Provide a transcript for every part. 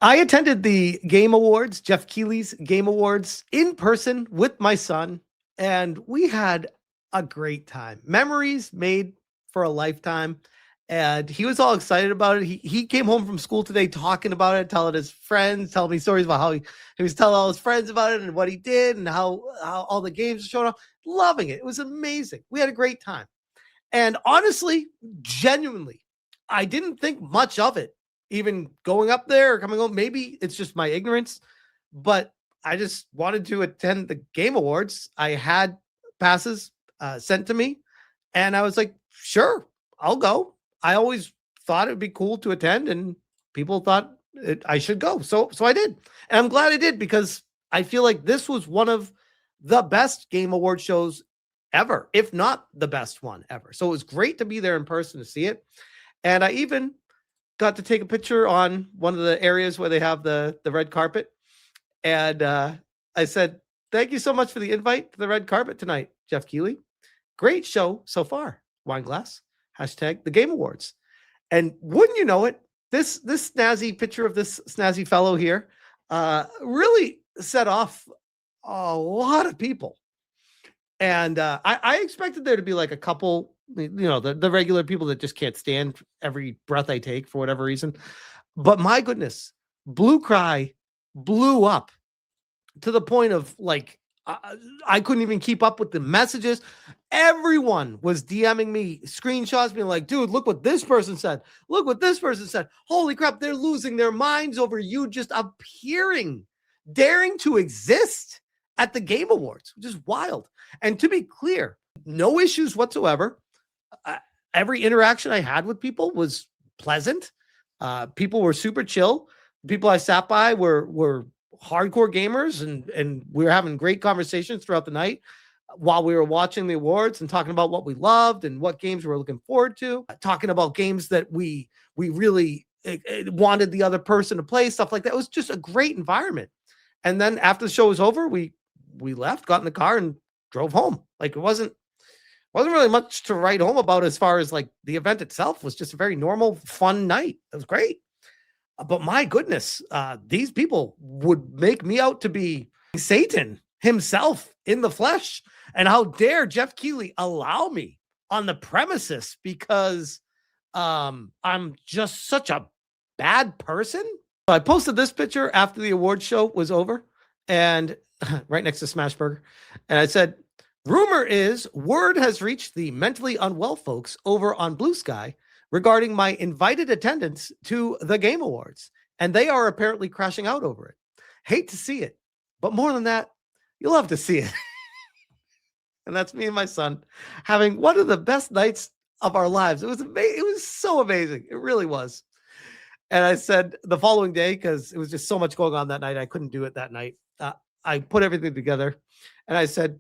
I attended the Game Awards, Jeff Keighley's Game Awards, in person with my son, and we had a great time. Memories made for a lifetime. And he was all excited about it. He came home from school today talking about it, telling his friends, telling me stories about how he was telling all his friends about it and what he did and how all the games showed up. Loving it. It was amazing. We had a great time. And honestly, genuinely, I didn't think much of it, even going up there or coming home. Maybe it's just my ignorance, but I just wanted to attend the Game Awards. I had passes sent to me, and I was like, sure, I'll go. I always thought it'd be cool to attend, and people thought I should go. So I did. And I'm glad I did because I feel like this was one of the best Game Award shows ever, if not the best one ever. So it was great to be there in person to see it. And I even got to take a picture on one of the areas where they have the red carpet. And I said, thank you so much for the invite to the red carpet tonight, Jeff Keighley. Great show so far. Wine glass. Hashtag the Game Awards. And wouldn't you know it, this snazzy picture of this snazzy fellow here really set off a lot of people. And I expected there to be like a couple, the regular people that just can't stand every breath I take for whatever reason. But my goodness, Blue Cry blew up to the point of like, I couldn't even keep up with the messages. Everyone was DMing me screenshots, being like, dude, look what this person said. Look what this person said. Holy crap, they're losing their minds over you just appearing, daring to exist at the Game Awards, which is wild. And to be clear, no issues whatsoever. Every interaction I had with people was pleasant. People were super chill. People I sat by were hardcore gamers, and we were having great conversations throughout the night while we were watching the awards and talking about what we loved and what games we were looking forward to, talking about games that we really wanted the other person to play, stuff like that. It was just a great environment. And then after the show was over, we left, got in the car, and drove home. Like it wasn't really much to write home about as far as like the event itself. Was just a very normal, fun night. It was great. But my goodness, these people would make me out to be Satan himself in the flesh. And how dare Jeff Keighley allow me on the premises because I'm just such a bad person. So I posted this picture after the award show was over, and right next to Smashburger. And I said, rumor is word has reached the mentally unwell folks over on Blue Sky regarding my invited attendance to the Game Awards, and they are apparently crashing out over it. Hate to see it, but more than that, you'll have to see it. And that's me and my son having one of the best nights of our lives. It was amazing. It was so amazing. It really was. And I said the following day, because it was just so much going on that night, I couldn't do it that night. I put everything together, and I said,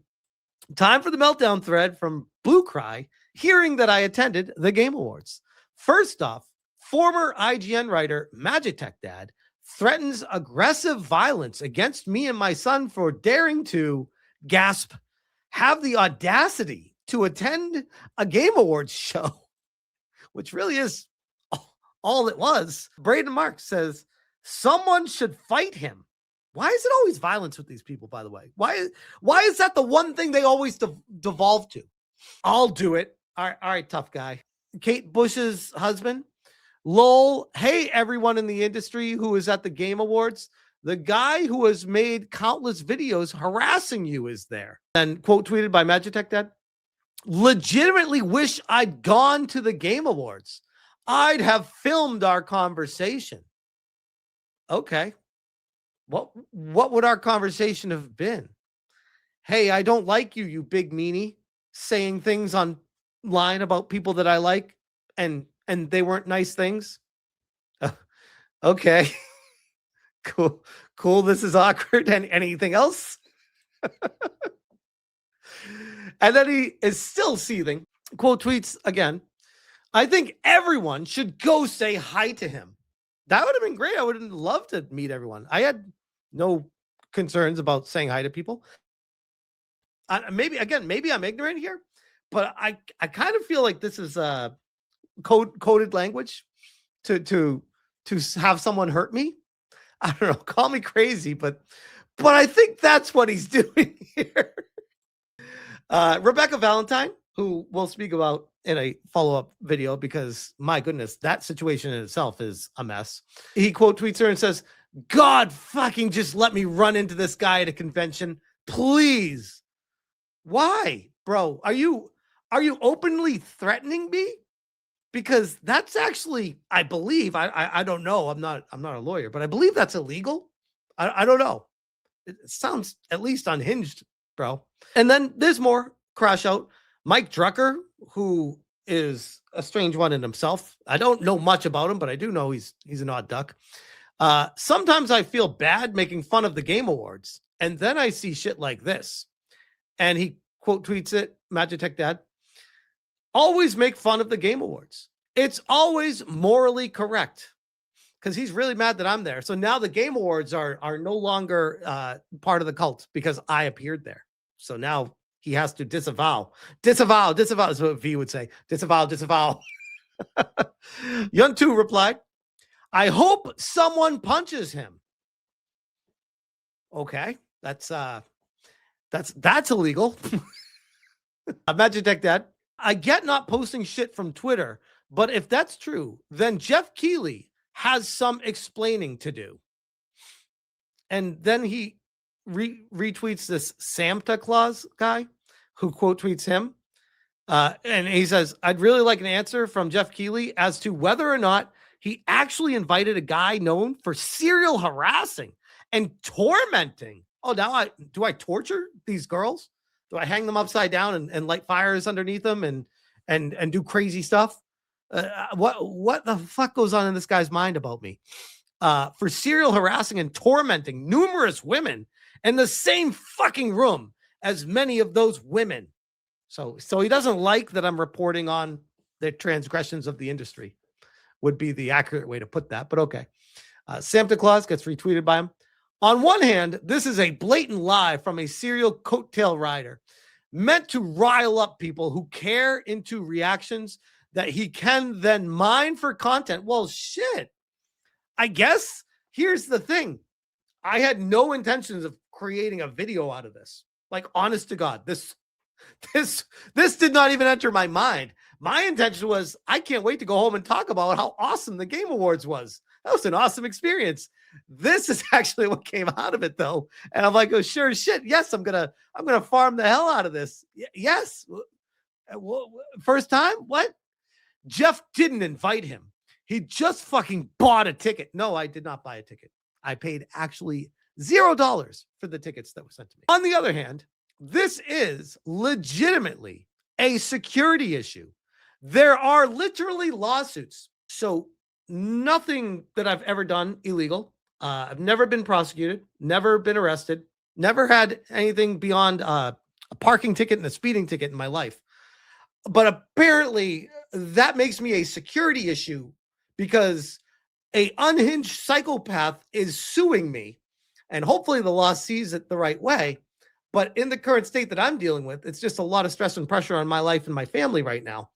time for the meltdown thread from Blue Cry, hearing that I attended the Game Awards. First off, former IGN writer Magic Tech Dad threatens aggressive violence against me and my son for daring to, gasp, have the audacity to attend a Game Awards show, which really is all it was. Braden Marks says, someone should fight him. Why is it always violence with these people, by the way? Why is that the one thing they always devolve to? I'll do it. All right, tough guy. Kate Bush's husband. Lol. Hey, everyone in the industry who is at the Game Awards. The guy who has made countless videos harassing you is there. And quote tweeted by Magitech Dad. Legitimately wish I'd gone to the Game Awards. I'd have filmed our conversation. Okay. What would our conversation have been? Hey, I don't like you, you big meanie, saying things online about people that I like, and they weren't nice things. Okay. Cool. This is awkward. And anything else? And then he is still seething. Quote tweets again. I think everyone should go say hi to him. That would have been great. I would have loved to meet everyone. I had no concerns about saying hi to people. Maybe I'm ignorant here, but I kind of feel like this is coded language to have someone hurt me. I don't know, call me crazy, but I think that's what he's doing here. Rebecca Valentine, who we'll speak about in a follow-up video because my goodness, that situation in itself is a mess. He quote tweets her and says, God fucking just let me run into this guy at a convention. Please. Why, bro? Are you openly threatening me? Because that's actually, I believe, I don't know. I'm not a lawyer, but I believe that's illegal. I don't know. It sounds at least unhinged, bro. And then there's more crash out. Mike Drucker, who is a strange one in himself. I don't know much about him, but I do know he's an odd duck. Sometimes I feel bad making fun of the Game Awards, and then I see shit like this. And he quote tweets it, Magitech Dad. Always make fun of the Game Awards. It's always morally correct. Because he's really mad that I'm there. So now the Game Awards are no longer part of the cult because I appeared there. So now he has to disavow. Disavow is what V would say. Disavow. Yun2 replied, I hope someone punches him. Okay, that's illegal. Magitech Dad, I get not posting shit from Twitter, but if that's true, then Jeff Keighley has some explaining to do. And then he retweets this Santa Claus guy who quote tweets him. And he says, I'd really like an answer from Jeff Keighley as to whether or not he actually invited a guy known for serial harassing and tormenting. Oh, now do I torture these girls? Do I hang them upside down and light fires underneath them and do crazy stuff? What the fuck goes on in this guy's mind about me? For serial harassing and tormenting numerous women in the same fucking room as many of those women. So he doesn't like that I'm reporting on the transgressions of the industry, would be the accurate way to put that, but okay. Santa Claus gets retweeted by him. On one hand, this is a blatant lie from a serial coattail rider meant to rile up people who care into reactions that he can then mine for content. Well, shit. I guess here's the thing. I had no intentions of creating a video out of this. Like, honest to God, this did not even enter my mind. My intention was, I can't wait to go home and talk about how awesome the Game Awards was. That was an awesome experience. This is actually what came out of it, though. And I'm like, oh, sure shit. Yes, I'm gonna farm the hell out of this. Yes. First time? What? Jeff didn't invite him. He just fucking bought a ticket. No, I did not buy a ticket. I paid actually $0 for the tickets that were sent to me. On the other hand, this is legitimately a security issue. There are literally lawsuits. So nothing that I've ever done illegal. I've never been prosecuted, never been arrested, never had anything beyond a parking ticket and a speeding ticket in my life. But apparently that makes me a security issue because a unhinged psychopath is suing me. And hopefully the law sees it the right way. But in the current state that I'm dealing with, it's just a lot of stress and pressure on my life and my family right now.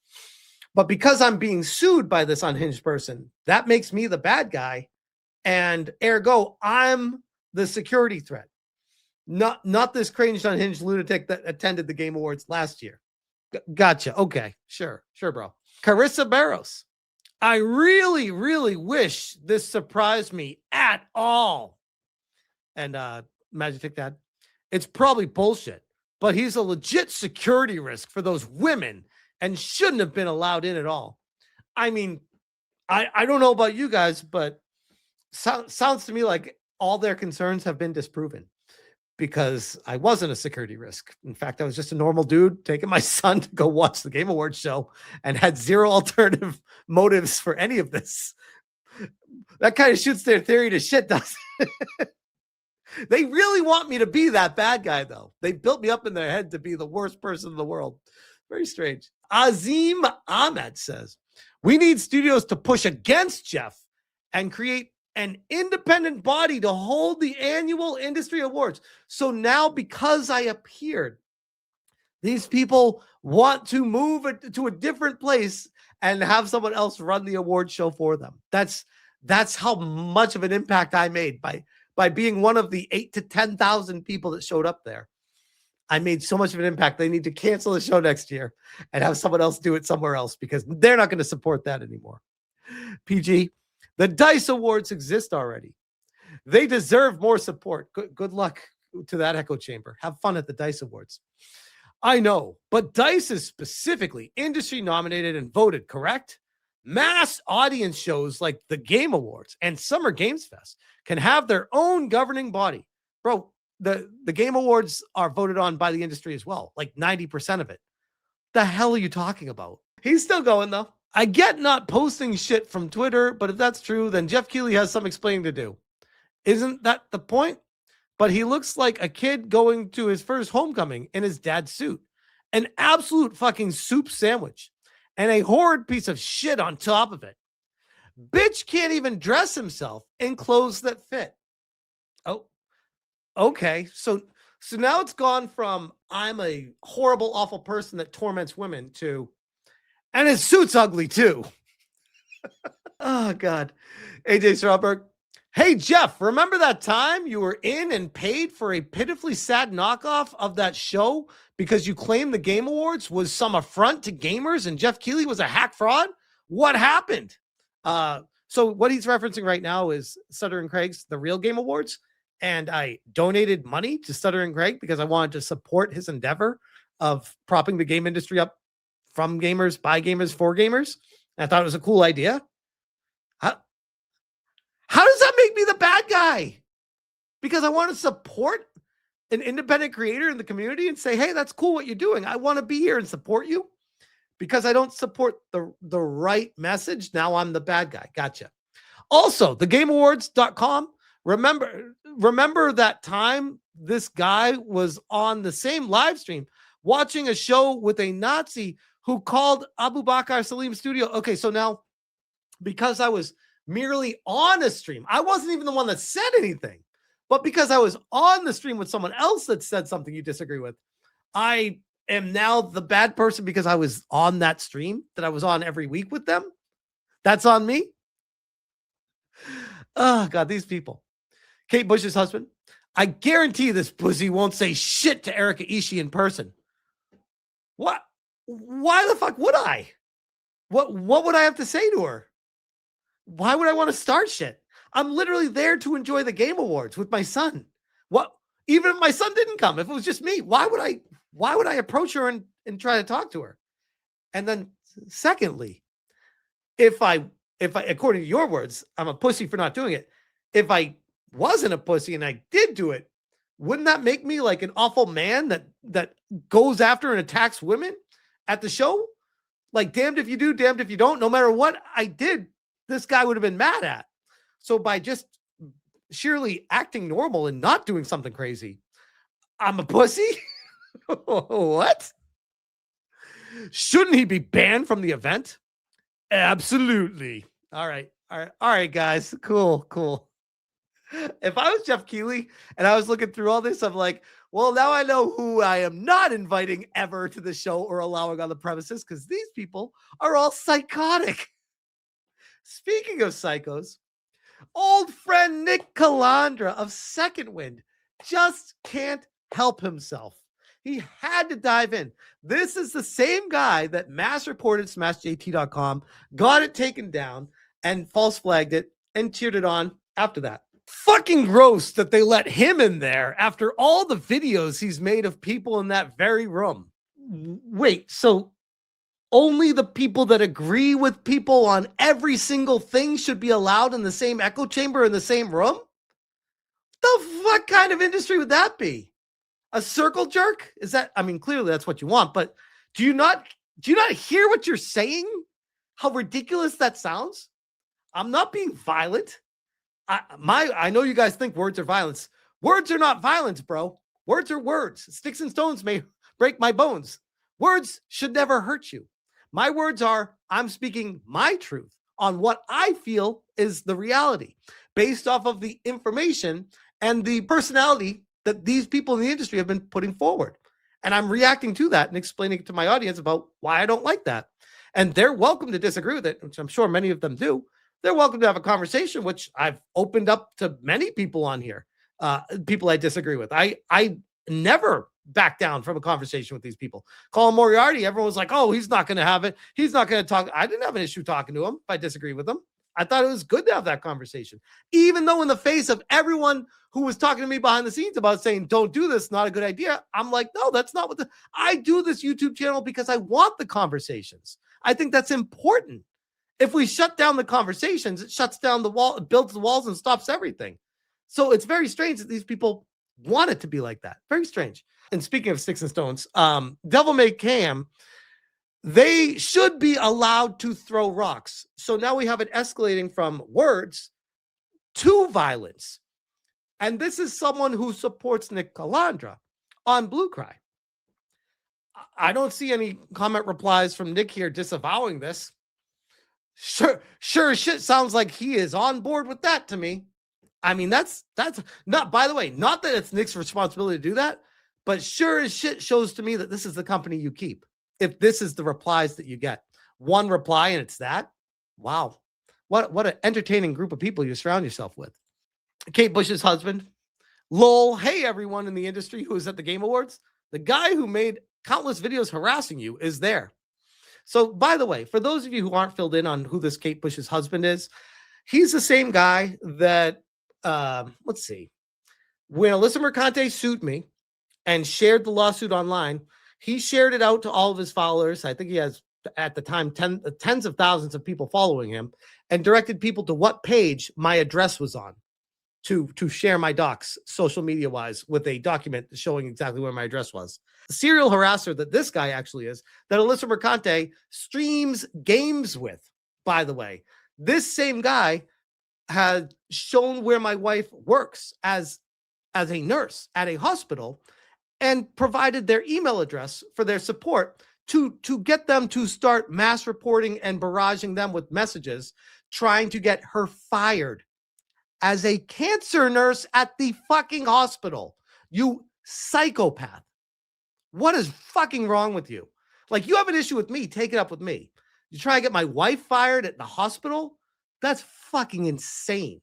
But because I'm being sued by this unhinged person, that makes me the bad guy. And ergo, I'm the security threat. Not this cringed, unhinged lunatic that attended the Game Awards last year. Gotcha. Okay. Sure, bro. Carissa Barros. I really, really wish this surprised me at all. And Magic Dad, it's probably bullshit, but he's a legit security risk for those women and shouldn't have been allowed in at all. I mean, I don't know about you guys, but sounds to me like all their concerns have been disproven because I wasn't a security risk. In fact, I was just a normal dude taking my son to go watch the Game Awards show and had zero alternative motives for any of this. That kind of shoots their theory to shit, doesn't it? They really want me to be that bad guy, though. They built me up in their head to be the worst person in the world. Very strange. Azim Ahmed says, we need studios to push against Jeff and create an independent body to hold the annual industry awards. So now, because I appeared, these people want to move it to a different place and have someone else run the award show for them. That's That's how much of an impact I made by being one of the 8 to 10,000 people that showed up there. I made so much of an impact. They need to cancel the show next year and have someone else do it somewhere else because they're not going to support that anymore. PG, the DICE Awards exist already. They deserve more support. Good luck to that echo chamber. Have fun at the DICE Awards. I know, but DICE is specifically industry nominated and voted, correct? Mass audience shows like the Game Awards and Summer Games Fest can have their own governing body. Bro, the Game Awards are voted on by the industry as well, like 90% of it. The hell are you talking about? He's still going, though. I get not posting shit from Twitter, but if that's true, then Jeff Keighley has some explaining to do. Isn't that the point? But he looks like a kid going to his first homecoming in his dad's suit. An absolute fucking soup sandwich. And a horrid piece of shit on top of it. Bitch can't even dress himself in clothes that fit. Oh, okay. So now it's gone from I'm a horrible, awful person that torments women to, and his suit's ugly too. Oh, God. AJ Strawberg. Hey, Jeff, remember that time you were in and paid for a pitifully sad knockoff of that show because you claimed the Game Awards was some affront to gamers and Jeff Keighley was a hack fraud? What happened? So what he's referencing right now is Stutter and Craig's The Real Game Awards, and I donated money to Stutter and Craig because I wanted to support his endeavor of propping the game industry up from gamers, by gamers, for gamers. And I thought it was a cool idea. How does that make me the bad guy? Because I want to support an independent creator in the community and say, hey, that's cool what you're doing. I want to be here and support you. Because I don't support the right message, now I'm the bad guy. Gotcha. Also, thegameawards.com. Remember that time this guy was on the same live stream watching a show with a Nazi who called Abu Bakr Salim Studio. Okay, so now because I was merely on a stream. I wasn't even the one that said anything, but because I was on the stream with someone else that said something you disagree with, I am now the bad person because I was on that stream that I was on every week with them. That's on me. Oh, God, these people. Kate Bush's husband. I guarantee this pussy won't say shit to Erika Ishii in person. What? Why the fuck would I? What would I have to say to her? Why would I want to start shit? I'm literally there to enjoy the Game Awards with my son. What? Even if my son didn't come, if it was just me, why would I approach her and try to talk to her? And then secondly, if I, according to your words, I'm a pussy for not doing it. If I wasn't a pussy and I did do it, wouldn't that make me like an awful man that goes after and attacks women at the show? Like, damned if you do, damned if you don't. No matter what I did, this guy would have been mad at. So by just sheerly acting normal and not doing something crazy, I'm a pussy? What? Shouldn't he be banned from the event? Absolutely. All right, guys. Cool. If I was Jeff Keighley and I was looking through all this, I'm like, well, now I know who I am not inviting ever to the show or allowing on the premises because these people are all psychotic. Speaking of psychos, old friend Nick Calandra of Second Wind just can't help himself. He had to dive in. This is the same guy that mass reported SmashJT.com, got it taken down, and false flagged it and cheered it on after that. Fucking gross that they let him in there after all the videos he's made of people in that very room. Wait, so only the people that agree with people on every single thing should be allowed in the same echo chamber in the same room? The fuck kind of industry would that be? A circle jerk? Is that, I mean, clearly that's what you want, but do you not hear what you're saying? How ridiculous that sounds? I'm not being violent. I know you guys think words are violence. Words are not violence, bro. Words are words. Sticks and stones may break my bones. Words should never hurt you. My words are, I'm speaking my truth on what I feel is the reality based off of the information and the personality that these people in the industry have been putting forward. And I'm reacting to that and explaining to my audience about why I don't like that. And they're welcome to disagree with it, which I'm sure many of them do. they're welcome to have a conversation, which I've opened up to many people on here, people I disagree with. I never back down from a conversation with these people. Colin Moriarty, everyone was like, oh, he's not going to have it. He's not going to talk. I didn't have an issue talking to him if I disagree with him. I thought it was good to have that conversation, even though in the face of everyone who was talking to me behind the scenes about saying, don't do this, not a good idea. I'm like, no, that's not what I do this YouTube channel because I want the conversations. I think that's important. If we shut down the conversations, it shuts down the wall, it builds the walls and stops everything. So it's very strange that these people want it to be like that. Very strange. And speaking of sticks and stones, Devil May Cam, they should be allowed to throw rocks. So now we have it escalating from words to violence. And this is someone who supports Nick Calandra on Blue Cry. I don't see any comment replies from Nick here disavowing this. Sure shit sounds like he is on board with that to me. I mean, that's not, by the way, not that it's Nick's responsibility to do that, but sure as shit shows to me that this is the company you keep. If this is the replies that you get, one reply and it's that, wow. What an entertaining group of people you surround yourself with. Kate Bush's husband, lol, hey everyone in the industry who is at the Game Awards, the guy who made countless videos harassing you is there. So, by the way, for those of you who aren't filled in on who this Kate Bush's husband is, he's the same guy that, let's see, when Alyssa Mercante sued me and shared the lawsuit online, he shared it out to all of his followers. I think he has, at the time, tens of thousands of people following him, and directed people to what page my address was on to share my docs social media wise with a document showing exactly where my address was. The serial harasser that this guy actually is, that Alyssa Mercante streams games with, by the way. This same guy had shown where my wife works as a nurse at a hospital and provided their email address for their support to get them to start mass reporting and barraging them with messages trying to get her fired as a cancer nurse at the fucking hospital. You psychopath. What is fucking wrong with you? Like, you have an issue with me, take it up with me. You try to get my wife fired at the hospital? That's fucking insane.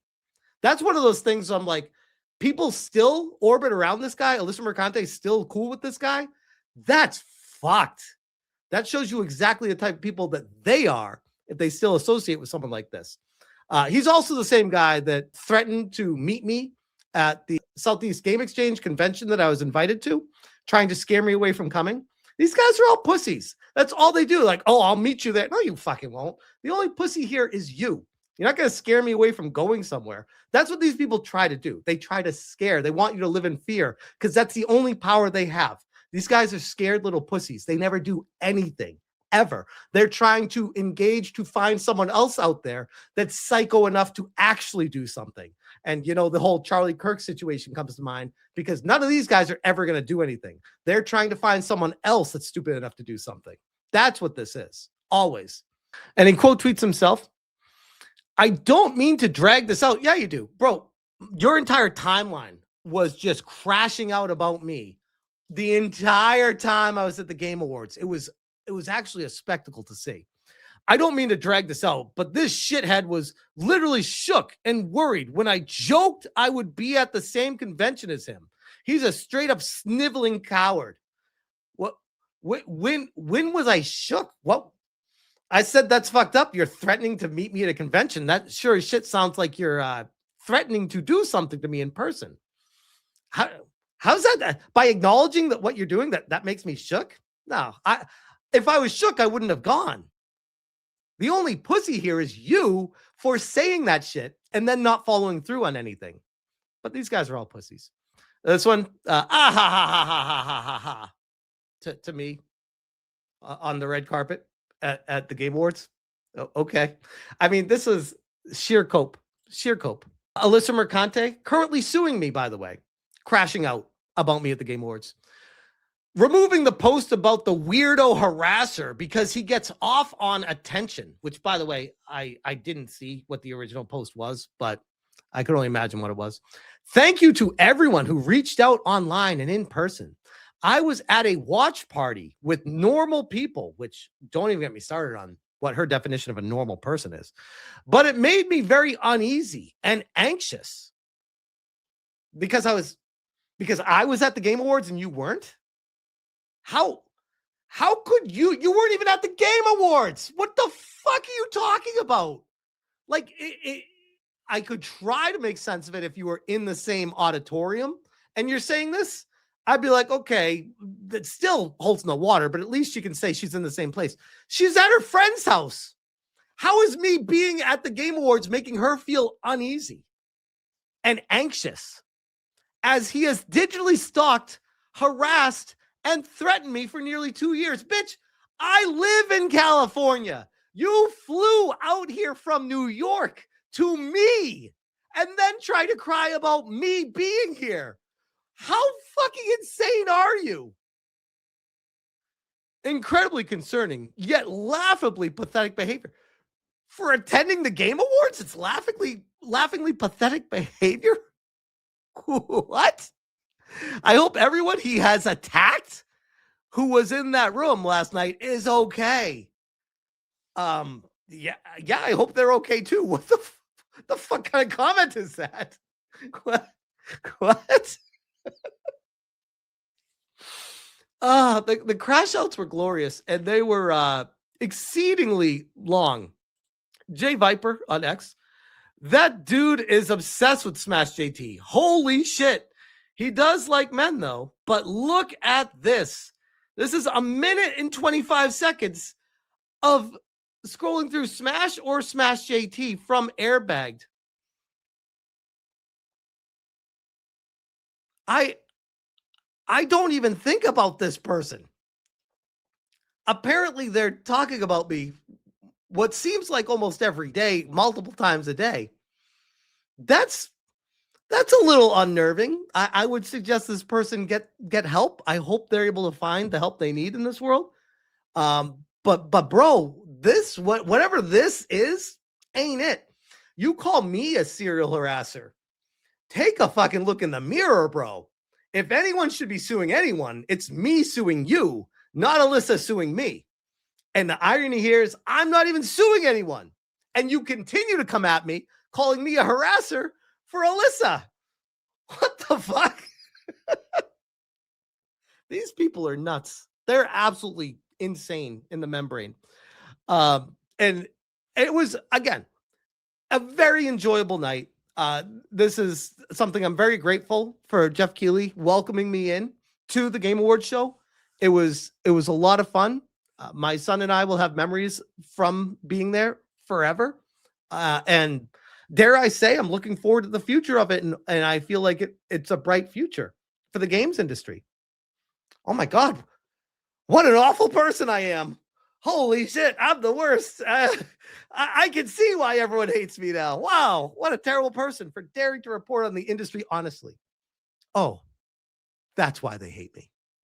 That's one of those things I'm like, people still orbit around this guy. Alyssa Mercante is still cool with this guy. That's fucked. That shows you exactly the type of people that they are if they still associate with someone like this. He's also the same guy that threatened to meet me at the Southeast Game Exchange convention that I was invited to, trying to scare me away from coming. These guys are all pussies. That's all they do. Like, oh, I'll meet you there. No, you fucking won't. The only pussy here is you. You're not going to scare me away from going somewhere. That's what these people try to do. They try to scare. They want you to live in fear because that's the only power they have. These guys are scared little pussies. They never do anything, ever. They're trying to engage to find someone else out there that's psycho enough to actually do something. And, you know, the whole Charlie Kirk situation comes to mind because none of these guys are ever going to do anything. They're trying to find someone else that's stupid enough to do something. That's what this is, always. And in quote tweets himself, I don't mean to drag this out. Yeah, you do. Bro, your entire timeline was just crashing out about me the entire time I was at the Game Awards. It was actually a spectacle to see. I don't mean to drag this out, but this shithead was literally shook and worried when I joked I would be at the same convention as him. He's a straight up sniveling coward. What? When was I shook? What? I said that's fucked up. You're threatening to meet me at a convention. That sure as shit sounds like you're threatening to do something to me in person. How's that? By acknowledging that what you're doing, that makes me shook? No, if I was shook, I wouldn't have gone. The only pussy here is you for saying that shit and then not following through on anything. But these guys are all pussies. This one, to me on the red carpet at the Game Awards. Okay. I mean, this is sheer cope. Alyssa Mercante, currently suing me, by the way, crashing out about me at the Game Awards. Removing the post about the weirdo harasser because he gets off on attention, which, by the way, I didn't see what the original post was, but I could only imagine what it was. Thank you to everyone who reached out online and in person. I was at a watch party with normal people, which don't even get me started on what her definition of a normal person is. But it made me very uneasy and anxious because I was at the Game Awards and you weren't. How could you weren't even at the Game Awards? What the fuck are you talking about? Like I could try to make sense of it if you were in the same auditorium and you're saying this. I'd be like, okay, that still holds no water, but at least you can say she's in the same place. She's at her friend's house. How is me being at the Game Awards making her feel uneasy and anxious as he has digitally stalked, harassed, and threatened me for nearly 2 years? Bitch, I live in California. You flew out here from New York to me and then try to cry about me being here. How fucking insane are you? Incredibly concerning, yet laughably pathetic behavior. For attending the Game Awards, it's laughingly pathetic behavior? What? I hope everyone he has attacked who was in that room last night is okay. Yeah, I hope they're okay too. What the fuck kind of comment is that? What? The crash outs were glorious and they were exceedingly long. Jay Viper on X. That dude is obsessed with Smash JT. Holy shit. He does like men though, but look at this. This is a minute and 25 seconds of scrolling through Smash or Smash JT from Airbagged. I don't even think about this person. Apparently they're talking about me what seems like almost every day, multiple times a day. That's a little unnerving. I would suggest this person get help. I hope they're able to find the help they need in this world. But bro, this whatever this is ain't it. You call me a serial harasser. Take a fucking look in the mirror, bro. If anyone should be suing anyone, it's me suing you, not Alyssa suing me. And the irony here is I'm not even suing anyone. And you continue to come at me calling me a harasser for Alyssa. What the fuck? These people are nuts. They're absolutely insane in the membrane. And it was, again, a very enjoyable night. This is something I'm very grateful for Jeff Keighley welcoming me in to the Game Awards show. It was a lot of fun. My son and I will have memories from being there forever. And dare I say, I'm looking forward to the future of it. And I feel like it's a bright future for the games industry. Oh my God. What an awful person I am. Holy shit. I'm the worst. I can see why everyone hates me now. Wow. What a terrible person for daring to report on the industry honestly. Oh, that's why they hate me.